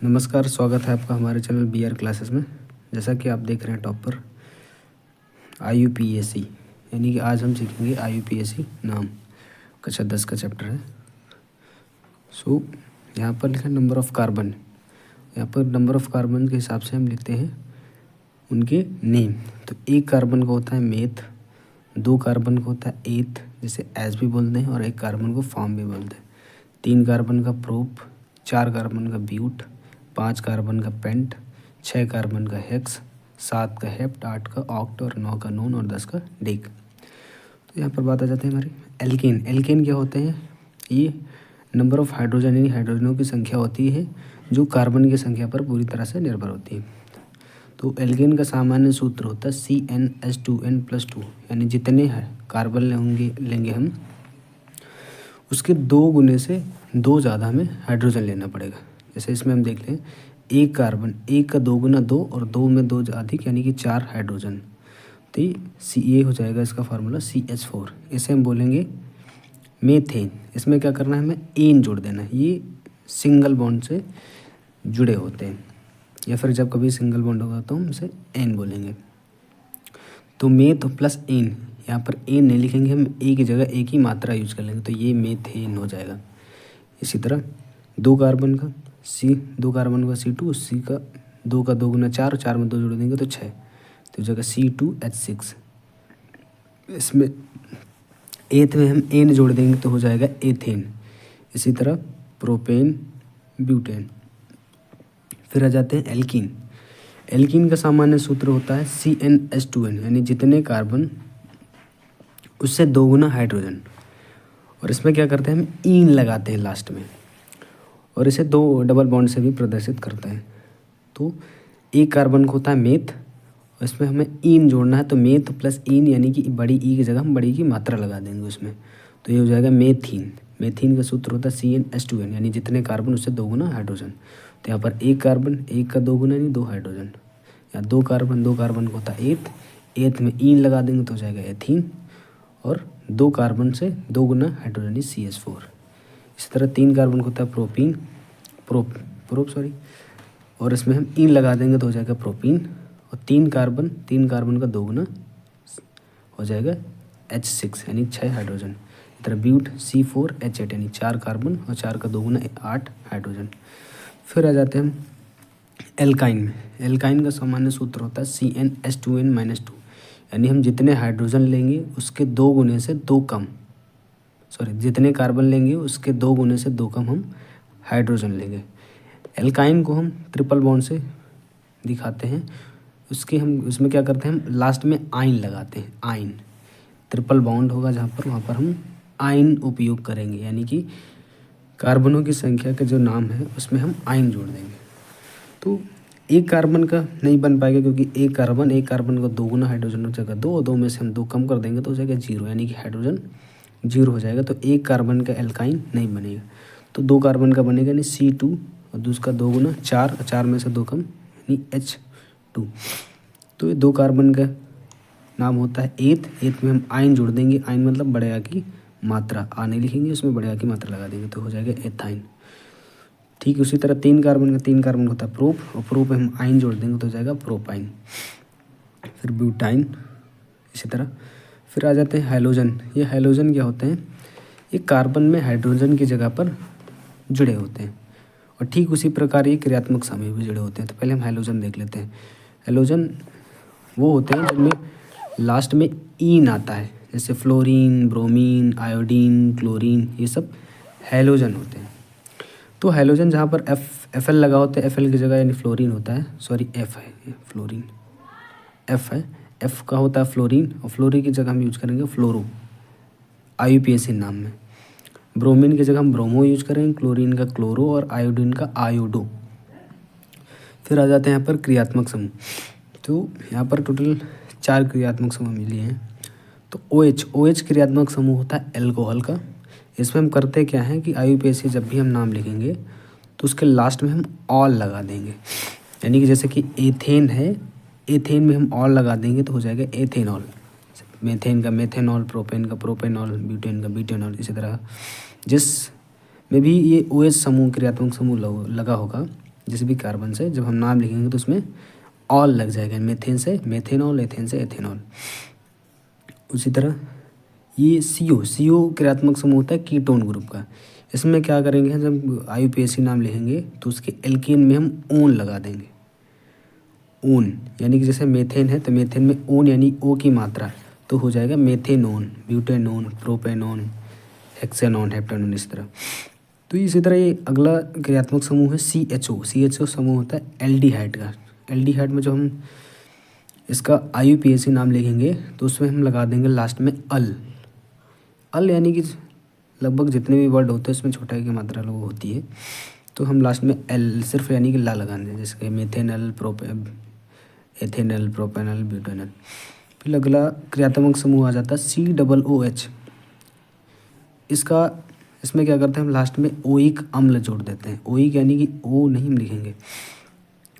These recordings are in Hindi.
नमस्कार, स्वागत है आपका हमारे चैनल BR क्लासेस में। जैसा कि आप देख रहे हैं टॉप पर IUPAC, यानी कि आज हम सीखेंगे IUPAC नाम कक्षा 10 का चैप्टर है। यहाँ पर लिखा नंबर ऑफ़ कार्बन। यहाँ पर नंबर ऑफ़ कार्बन के हिसाब से हम लिखते हैं उनके नेम। तो एक कार्बन का होता है मेथ, दो कार्बन का होता है एथ, जिसे एस भी बोलते हैं, और एक कार्बन को फॉर्म भी बोलते हैं। तीन कार्बन का प्रोप, चार कार्बन का ब्यूट, पाँच कार्बन का पेंट, छः कार्बन का हेक्स, सात का हेप्ट, आठ का ऑक्ट और नौ का नोन और 10 का डेक। तो यहाँ पर बात आ जाती है हमारी एल्केन। एल्केन क्या होते हैं? ये नंबर ऑफ़ हाइड्रोजन यानी हाइड्रोजनों की संख्या होती है जो कार्बन की संख्या पर पूरी तरह से निर्भर होती है। तो एल्केन का सामान्य सूत्र होता है CnH2n+2, यानी जितने कार्बन लेंगे हम उसके दो गुने से दो ज़्यादा हमें हाइड्रोजन लेना पड़ेगा। जैसे इसमें हम देख लें, एक कार्बन, एक का दो गुना दो और दो में दो अधिक यानी कि 4 हाइड्रोजन। तो ये हो जाएगा इसका फार्मूला CH4। इसे हम बोलेंगे मेथेन। इसमें क्या करना है, हमें एन जोड़ देना है। ये सिंगल बॉन्ड से जुड़े होते हैं, या फिर जब कभी सिंगल बॉन्ड होगा तो हम इसे एन बोलेंगे। तो मेथ प्लस एन, यहाँ पर एन नहीं लिखेंगे, हम ए की जगह एक ही मात्रा यूज कर लेंगे, तो ये मेथेन हो जाएगा। इसी तरह दो कार्बन का C2, सी का दो गुना 4, 4 में 2 जोड़ देंगे तो 6, तो जगह C2H6। इसमें एथ में हम एन जोड़ देंगे तो हो जाएगा एथेन। इसी तरह प्रोपेन, ब्यूटेन। फिर आ जाते हैं एल्कीन। एल्कीन का सामान्य सूत्र होता है CnH2n, यानी जितने कार्बन उससे दो गुना हाइड्रोजन। और इसमें क्या करते हैं, हम ईन लगाते हैं लास्ट में, और इसे दो डबल बॉन्ड से भी प्रदर्शित करते हैं। तो एक कार्बन को होता है मेथ, और इसमें हमें ईन जोड़ना है, तो मेथ प्लस ईन यानी कि बड़ी ई की जगह हम बड़ी की मात्रा लगा देंगे उसमें, तो ये हो जाएगा मेथीन। मेथीन का सूत्र होता है CnH2n, यानी जितने कार्बन उससे दो गुना हाइड्रोजन। तो यहाँ पर एक कार्बन, एक का दो गुना यानी दो हाइड्रोजन, या दो कार्बन को होता है एथ, एथ में ईन लगा देंगे तो हो जाएगा एथीन, और दो कार्बन से दो गुना हाइड्रोजन CH4। इसी तरह तीन कार्बन को होता है प्रोप, और इसमें हम ईन लगा देंगे तो हो जाएगा प्रोपीन, और तीन कार्बन का दो गुना हो जाएगा H6, यानी 6 हाइड्रोजन। इस तरह ब्यूट C4H8, यानी 4 कार्बन और 4 का दो गुना 8 हाइड्रोजन। फिर आ जाते हैं हम एल्काइन में। एल्काइन का सामान्य सूत्र होता है CnH2n-2, यानी हम जितने हाइड्रोजन लेंगे उसके दो गुने से दो कम, जितने कार्बन लेंगे उसके दो गुने से दो कम हम हाइड्रोजन लेंगे। एल्काइन को हम ट्रिपल बॉन्ड से दिखाते हैं। उसमें क्या करते हैं, हम लास्ट में आइन लगाते हैं। आइन ट्रिपल बॉन्ड होगा जहाँ पर, वहाँ पर हम आइन उपयोग करेंगे, यानी कि कार्बनों की संख्या का जो नाम है उसमें हम आइन जोड़ देंगे। तो एक कार्बन का नहीं बन पाएगा, क्योंकि एक कार्बन का दो गुना हाइड्रोजन हो जाएगा दो, और दो में से हम दो कम कर देंगे तो हो जाएगा 0, यानी कि हाइड्रोजन 0 हो जाएगा। तो एक कार्बन का एल्काइन नहीं बनेगा। तो दो कार्बन का बनेगा, यानी C2, और दूसरा दो गुना 4, 4 में से दो कम यानी H2। तो ये दो कार्बन का नाम होता है एथ में हम आइन जोड़ देंगे। आइन मतलब बड़े आ की मात्रा, आ नहीं लिखेंगे, उसमें बड़े आ की मात्रा लगा देंगे तो हो जाएगा एथाइन। ठीक, उसी तरह तीन कार्बन होता है प्रोप, और प्रोप में हम आइन जोड़ देंगे तो हो जाएगा प्रोपाइन। फिर ब्यूटाइन। इसी तरह फिर आ जाते हैं हैलोजन। ये हैलोजन क्या होते हैं, ये कार्बन में हाइड्रोजन की जगह पर जुड़े होते हैं, और ठीक उसी प्रकार ये क्रियात्मक समूह भी जुड़े होते हैं। तो पहले हम हैलोजन देख लेते हैं। हैलोजन वो होते हैं जिनमें लास्ट में ईन आता है, जैसे फ्लोरीन, ब्रोमीन, आयोडीन, क्लोरीन, ये सब हैलोजन होते हैं। तो हैलोजन जहाँ पर Fl लगा होता है, Fl की जगह यानी फ्लोरीन होता है, F है, फ्लोरीन F है, F का होता है फ्लोरीन, और फ्लोरीन की जगह हम यूज करेंगे फ्लोरो, IUPAC नाम में। ब्रोमीन की जगह हम ब्रोमो यूज करेंगे, क्लोरीन का क्लोरो, और आयोडीन का आयोडो। फिर आ जाते हैं यहाँ पर क्रियात्मक समूह। तो यहाँ पर टोटल 4 क्रियात्मक समूह मिले हैं। तो OH क्रियात्मक समूह होता है एल्कोहल का। इसमें हम करते क्या हैं कि IUPAC जब भी हम नाम लिखेंगे तो उसके लास्ट में हम ऑल लगा देंगे, यानी कि जैसे कि एथेन है, एथेन में हम ऑल लगा देंगे तो हो जाएगा एथेनॉल। मेथेन का मेथेनॉल, प्रोपेन का प्रोपेनॉल, ब्यूटेन का ब्यूटेनॉल। इसी तरह जिस में भी ये OH समूह क्रियात्मक समूह लगा होगा जिस भी कार्बन से जब हम नाम लिखेंगे तो उसमें ऑल लग जाएगा, मेथेन से मेथेनॉल, एथेन से एथेनॉल। उसी तरह ये CO क्रियात्मक समूह होता है कीटोन ग्रुप का। इसमें क्या करेंगे, जब IUPAC नाम लिखेंगे तो उसके एल्केन में हम ओन लगा देंगे। ओन यानी कि जैसे मेथेन है तो मेथेन में ओन यानी ओ की मात्रा, तो हो जाएगा मेथेनोन, ब्यूटेनोन, प्रोपेनोन, हेक्सेनोन, हेप्टेनोन, इस तरह। तो इसी तरह ये अगला क्रियात्मक समूह है CHO समूह होता है एल्डिहाइड का। एल्डिहाइड में जो हम इसका IUPAC नाम लिखेंगे तो उसमें हम लगा देंगे लास्ट में अल यानी कि लगभग जितने भी वर्ड होते हैं उसमें छोटा की मात्रा लोग होती है, तो हम लास्ट में एल सिर्फ यानी कि ला लगा दें, जैसे कि मेथेनल, एथेनल, प्रोपेनल, ब्यूटेनल। फिर अगला क्रियात्मक समूह आ जाता है COOH। इसमें क्या करते हैं, हम लास्ट में ओइक अम्ल जोड़ देते हैं। ओइक यानी कि ओ नहीं हम लिखेंगे,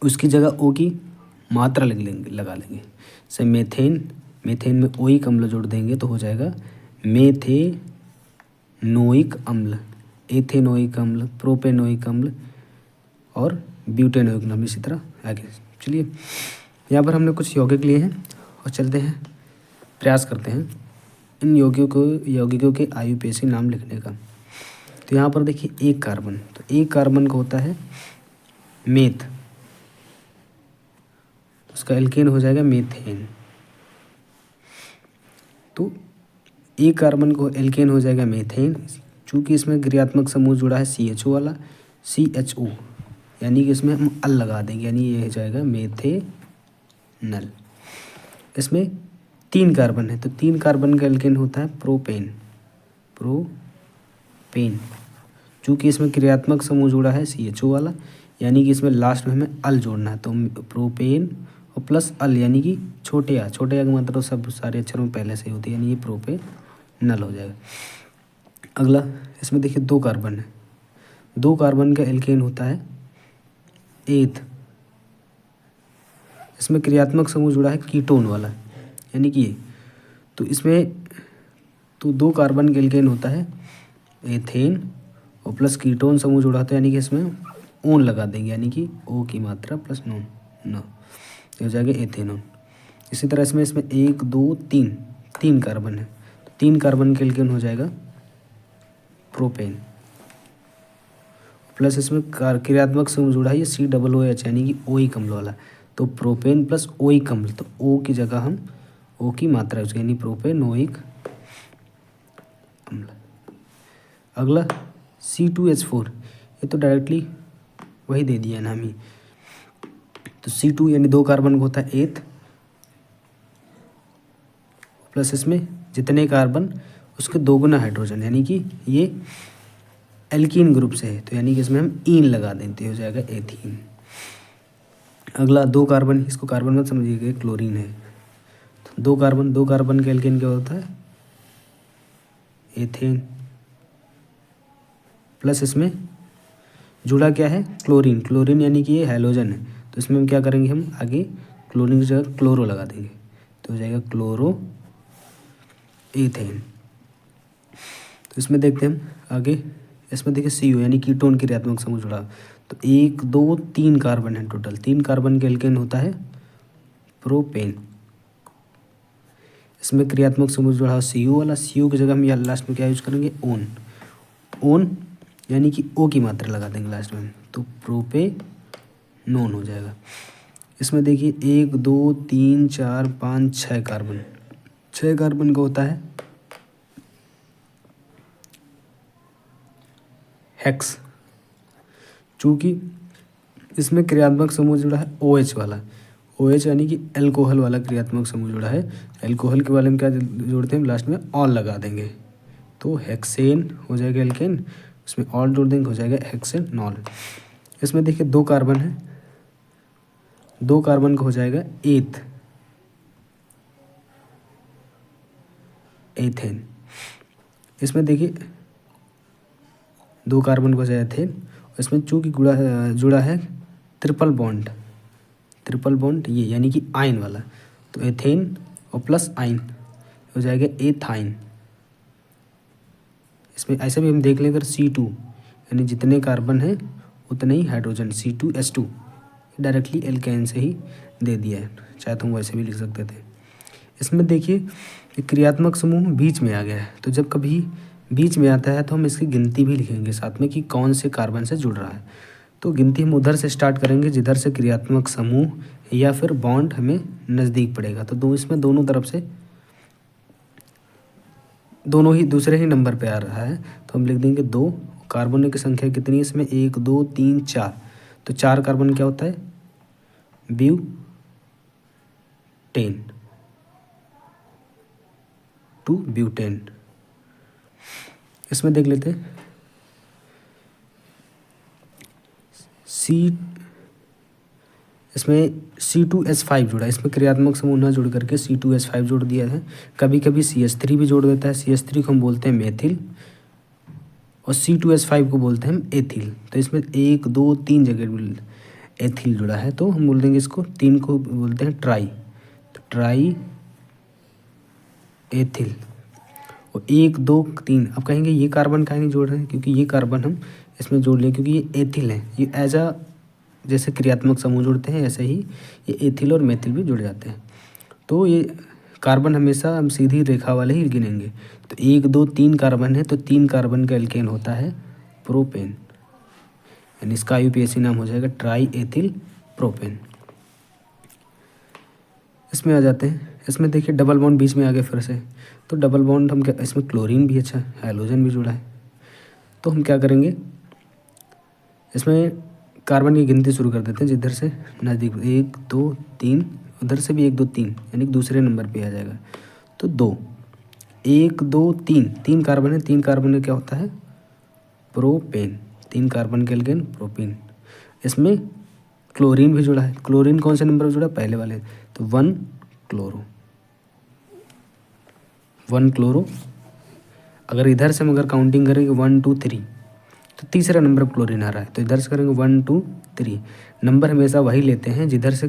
उसकी जगह ओ की मात्रा लगा लेंगे। जैसे मेथेन में ओइक अम्ल जोड़ देंगे तो हो जाएगा मेथेनोइक अम्ल, एथेनोइक अम्ल, प्रोपेनोइक अम्ल और ब्यूटेनोइक अम्ल, इसी तरह आगे। चलिए यहाँ पर हमने कुछ यौगिक लिए हैं और चलते हैं, प्रयास करते हैं इन यौगिकों के IUPAC नाम लिखने का। तो यहाँ पर देखिए एक कार्बन, तो एक कार्बन का होता है मेथ, उसका एल्केन हो जाएगा मेथेन। तो एक कार्बन को एल्केन हो जाएगा मेथेन, चूँकि इसमें क्रियात्मक समूह जुड़ा है CHO वाला, CHO यानी कि इसमें हम अल लगा देंगे, यानी ये हो जाएगा मेथेनल। इसमें 3 कार्बन है तो 3 कार्बन का एल्केन होता है प्रोपेन। चूँकि इसमें क्रियात्मक समूह जुड़ा है CHO वाला, यानी कि इसमें लास्ट में हमें अल जोड़ना है, तो प्रोपेन और प्लस अल यानी कि छोटे आ का मतलब तो सब सारे अक्षरों में पहले से ही होती है, यानी ये प्रोपेनल हो जाएगा। अगला इसमें देखिए 2 कार्बन है, 2 कार्बन का एल्केन होता है एथ। इसमें क्रियात्मक समूह जुड़ा है कीटोन वाला, यानी कि ये, तो इसमें तो 2 कार्बन का एल्केन होता है एथेन और प्लस कीटोन समूह जुड़ा होता है, यानी कि इसमें ओन लगा देंगे, यानी कि ओ की मात्रा प्लस नोन न, हो जाएगा एथेनोन। इसी तरह इसमें 1 2 3 कार्बन है, तो 3 कार्बन का एल्केन हो जाएगा प्रोपेन, प्लस इसमें क्रियात्मक समूह जुड़ा है ये COOH यानी कि ओइक अम्ल वाला, तो प्रोपेन प्लस ओइक अम्ल, तो ओ की जगह हम ओ की मात्रा यूज, यानी प्रोपेनोइक अम्ल। अगला C2H4, ये तो डायरेक्टली वही दे दिया नाम ही। तो C2 यानी 2 कार्बन का होता है एथ, प्लस इसमें जितने कार्बन उसके 2 गुना हाइड्रोजन, यानी कि ये एल्कीन ग्रुप से है, तो यानी कि इसमें हम ईन लगा देते, हो जाएगा एथीन। अगला 2 कार्बन, इसको कार्बन मत समझिएगा, क्लोरीन है। तो 2 कार्बन का एल्केन क्या होता है एथेन, प्लस इसमें जुड़ा क्या है क्लोरीन यानी कि ये हैलोजन है, तो इसमें हम क्या करेंगे, हम आगे क्लोरीन की जगह क्लोरो लगा देंगे, तो हो जाएगा क्लोरो एथेन। तो इसमें देखते हैं हम आगे, इसमें देखिए CO यानी कीटोन क्रियात्मक समूह जुड़ा, तो 1 2 3 कार्बन है टोटल, 3 कार्बन का एल्केन होता है प्रोपेन। इसमें क्रियात्मक समूह जुड़ा है CO वाला, CO की जगह हम यहाँ लास्ट में क्या यूज करेंगे ओन यानी कि O की मात्रा लगा देंगे लास्ट में, तो प्रोपेनोन हो जाएगा। इसमें देखिए 1 2 3 4 5 6 कार्बन, 6 कार्बन का होता है हेक्स, चूँकि इसमें क्रियात्मक समूह जुड़ा है OH वाला, OH यानी कि एल्कोहल वाला क्रियात्मक समूह जुड़ा है। एल्कोहल के वाले में क्या जोड़ते हैं, लास्ट में ऑल लगा देंगे, तो हेक्सेन हो जाएगा एल्केन, उसमें ऑल जोड़ देंगे, हो जाएगा हेक्सेनॉल। इसमें देखिए 2 कार्बन है, 2 कार्बन का हो जाएगा एथेन। इसमें देखिए 2 कार्बन का हो जाएगा एथेन, इसमें चूँकि जुड़ा है ट्रिपल बॉन्ड ये यानी कि आयन वाला, तो एथेन और प्लस आयन हो जाएगा एथाइन। इसमें ऐसे भी हम देख लें अगर C2 यानी जितने कार्बन हैं उतने ही हाइड्रोजन C2H2 डायरेक्टली एल्केन से ही दे दिया है, चाहे तो हम वैसे भी लिख सकते थे। इसमें देखिए क्रियात्मक समूह बीच में आ गया है, तो जब कभी बीच में आता है तो हम इसकी गिनती भी लिखेंगे साथ में कि कौन से कार्बन से जुड़ रहा है। तो गिनती हम उधर से स्टार्ट करेंगे जिधर से क्रियात्मक समूह या फिर बॉन्ड हमें नज़दीक पड़ेगा। तो इसमें दोनों तरफ से दोनों ही दूसरे ही नंबर पे आ रहा है, तो हम लिख देंगे 2। कार्बन की संख्या कितनी है इसमें, 1 2 3 4, तो 4 कार्बन क्या होता है, ब्यूटेन, 2 ब्यूटेन। इसमें देख लेते हैं इसमें C2H5 जुड़ा है, इसमें क्रियात्मक समूह ना जुड़ करके C2H5 जोड़ दिया है। कभी कभी CH3 भी जोड़ देता है, CH3 को हम बोलते हैं मेथिल और C2H5 को बोलते हैं हम एथिल। तो इसमें 1 2 3 जगह एथिल जुड़ा है, तो हम बोल देंगे इसको 3 को बोलते हैं ट्राई, तो ट्राई एथिल। और 1 2 3 अब कहेंगे ये कार्बन काहे नहीं जोड़ रहे हैं, क्योंकि ये कार्बन हम इसमें जोड़ लें क्योंकि ये एथिल है। ये एज अ जैसे क्रियात्मक समूह जुड़ते हैं ऐसे ही ये एथिल और मेथिल भी जुड़ जाते हैं। तो ये कार्बन हमेशा हम सीधी रेखा वाले ही गिनेंगे। तो 1 2 3 कार्बन है, तो 3 कार्बन का एल्केन होता है प्रोपेन, यानी इसका IUPAC नाम हो जाएगा ट्राई एथिल प्रोपेन। इसमें आ जाते हैं, इसमें देखिए डबल बॉन्ड बीच में आ गया फिर से, तो डबल बॉन्ड हम क्या, इसमें क्लोरीन भी अच्छा है, हैलोजन भी जुड़ा है। तो हम क्या करेंगे, इसमें कार्बन की गिनती शुरू कर देते हैं जिधर से नज़दीक, 1 2 3, उधर से भी 1 2 3, यानी दूसरे नंबर पे आ जाएगा। तो 2 1 2 3, 3 कार्बन है, 3 कार्बन में क्या होता है प्रोपेन, 3 कार्बन के एल्केन प्रोपेन। इसमें क्लोरीन भी जुड़ा है, क्लोरीन कौन से नंबर पर जुड़ा, पहले वाले, तो 1 क्लोरो, 1 क्लोरो। अगर इधर से हम अगर काउंटिंग करेंगे 1 2 3, तो तीसरा नंबर पर क्लोरीन आ रहा है, तो इधर से करेंगे 1 2 3। नंबर हमेशा वही लेते हैं जिधर से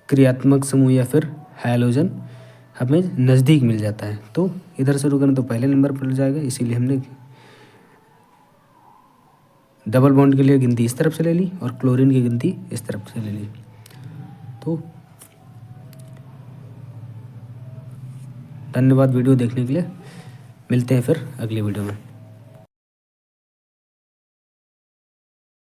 क्रियात्मक समूह या फिर हैलोजन हमें नज़दीक मिल जाता है। तो इधर से रुकना तो पहले नंबर पर जाएगा, इसीलिए हमने डबल बॉन्ड के लिए गिनती इस तरफ से ले ली और क्लोरीन की गिनती इस तरफ से ले ली। तो धन्यवाद वीडियो देखने के लिए, मिलते हैं फिर अगली वीडियो में।